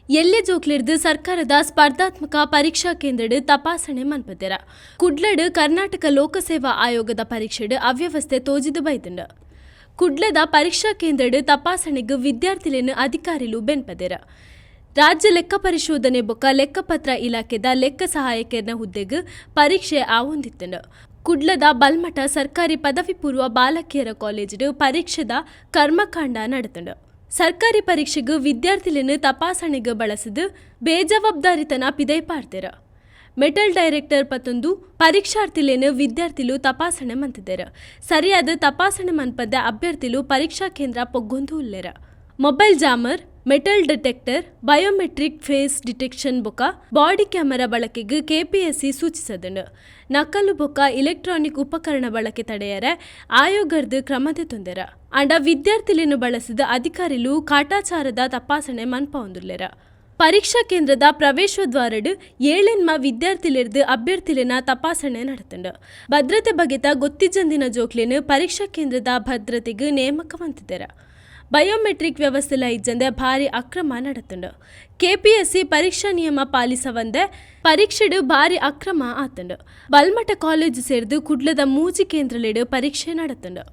ಎಲ್ಲೆ ಜೋಕ್ಲಿಡ್ದು ಸರ್ಕಾರದ ಸ್ಪರ್ಧಾತ್ಮಕ ಪರೀಕ್ಷಾ ಕೇಂದ್ರಡ್ ತಪಾಸಣೆ ಮನ್ಪದೆರ ಕುಡ್ಲಡ್ ಕರ್ನಾಟಕ ಲೋಕಸೇವಾ ಆಯೋಗದ ಪರೀಕ್ಷೆಡ್ ಅವ್ಯವಸ್ಥೆ ತೋಜಿದು ಬೈತಂಡ ಕುಡ್ಲದ ಪರೀಕ್ಷಾ ಕೇಂದ್ರಡ್ ತಪಾಸಣೆಗ್ ವಿದ್ಯಾರ್ಥಿಲೇನು ಅಧಿಕಾರಿಲು ಬೆನ್ಪದೆರ ರಾಜ್ಯ ಲೆಕ್ಕ ಪರಿಶೋಧನೆ ಬೊಕ್ಕ ಲೆಕ್ಕಪತ್ರ ಇಲಾಖೆದ ಲೆಕ್ಕ ಸಹಾಯಕರ್ನ ಹುದ್ದೆಗ್ ಪರೀಕ್ಷೆ ಆವೊಂದಿತ್ತಂಡ ಕುಡ್ಲದ ಬಲ್ಮಠ ಸರ್ಕಾರಿ ಪದವಿ ಪೂರ್ವ ಬಾಲಕಿಯರ ಕಾಲೇಜ್ ಪರೀಕ್ಷೆದ ಕರ್ಮಕಾಂಡ ನಡೆತಂಡ ಸರ್ಕಾರಿ ಪರೀಕ್ಷೆಗೆ ವಿದ್ಯಾರ್ಥಿಲೇನು ತಪಾಸಣೆಗೆ ಬಳಸಿದ ಬೇಜವಾಬ್ದಾರಿತನ ಪಿದೈ ಪಾಡ್ತಾರ ಮೆಟಲ್ ಡೈರೆಕ್ಟರ್ ಪತ್ತೊಂದು ಪರೀಕ್ಷಾರ್ಥಿಲೇನು ವಿದ್ಯಾರ್ಥಿಲು ತಪಾಸಣೆ ಮಂತಿದ್ದಾರ ಸರಿಯಾದ ತಪಾಸಣೆ ಮನ್ಪದ್ದ ಅಭ್ಯರ್ಥಿಲು ಪರೀಕ್ಷಾ ಕೇಂದ್ರ ಪೊಗ್ಗೊಂದು ಉಲ್ಲೆರ mobile jammer metal detector biometric face detection ಬೊಕ್ಕ ಬಾಡಿ ಕ್ಯಾಮೆರಾ ಬಳಕೆಗೆ ಕೆಪಿಎಸ್ಸಿ ಸೂಚಿಸದನು ನಕಲು ಬೊಕ್ಕ ಇಲೆಕ್ಟ್ರಾನಿಕ್ ಉಪಕರಣ ಬಳಕೆ ತಡೆಯರೆ ಆಯೋಗದ ಕ್ರಮತೆ ತೊಂದರ ಅಂಡ ವಿದ್ಯಾರ್ಥಿಲೇನು ಬಳಸಿದ ಅಧಿಕಾರಿಲು ಕಾಟಾಚಾರದ ತಪಾಸಣೆ ಮನ್ಪ ಹೊಂದುಲ್ಲೆರ ಪರೀಕ್ಷಾ ಕೇಂದ್ರದ ಪ್ರವೇಶದ್ವಾರಡ್ ಏಳೆನ್ಮ ವಿದ್ಯಾರ್ಥಿಲಿರ್ದು ಅಭ್ಯರ್ಥಿಲೇನ ತಪಾಸಣೆ ನಡೆತಂಡ ಭದ್ರತೆ ಬಗೆತ ಗೊತ್ತಿಜಂದಿನ ಜೋಕ್ಲೇನು ಪರೀಕ್ಷಾ ಕೇಂದ್ರದ ಭದ್ರತೆಗೆ ನೇಮಕವಂತಿದ್ದಾರ ಬಯೋಮೆಟ್ರಿಕ್ ವ್ಯವಸ್ಥೆಲ ಇಜ್ಜಂದೆ ಭಾರಿ ಅಕ್ರಮ ನಡೆತಂಡ ಕೆಪಿಎಸ್ಸಿ ಪರೀಕ್ಷಾ ನಿಯಮ ಪಾಲಿಸವಂದೆ ಪರೀಕ್ಷೆಡ್ ಭಾರಿ ಅಕ್ರಮ ಆತಂಡ ಬಲ್ಮಠ ಕಾಲೇಜ್ ಸೇರ್ದು ಕುಡ್ಲದ ಮೂಜಿ ಕೇಂದ್ರಲೆಡ್ ಪರೀಕ್ಷೆ ನಡೆತಂಡ